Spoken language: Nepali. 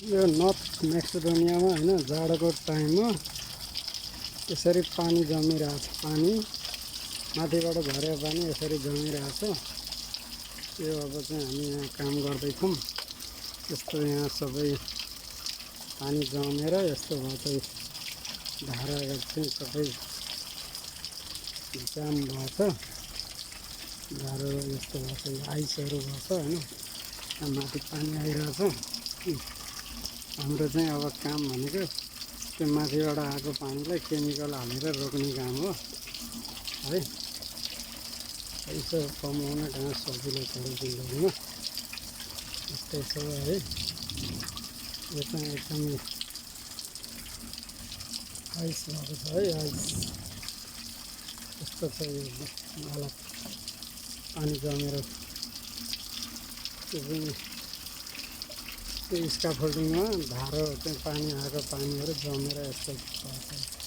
यो नर्थ मेक्सिडोनियामा हैन जाडोको टाइममा यसरी पानी जमिरहेछ। पानी माथिबाट झरेको पानी यसरी जमिरहेछ। यो अब चाहिँ हामी यहाँ काम गर्दैछौँ। यस्तो यहाँ सबै पानी जमेर यस्तो भयो चाहिँ धाराहरू चाहिँ सबै जाम भएछ। धारा यस्तो भएछ, आइसहरू भएछ होइन। माथि पानी आइरहेछ। हाम्रो चाहिँ अब काम भनेको त्यो माथिबाट आएको पानीलाई केमिकल हालेर रोक्ने काम हो है। यसो कमाउन कहाँ सजिलो छ जिन्दगीमा, यस्तै छ है। यो चाहिँ एकदमै आइस भएको छ है, आइस यस्तो छ यो हालत। पानी जमेर त्यो स्काफोल्डिङमा धारो चाहिँ पानी आएको पानीहरू जमेर यस्तो भएको छ।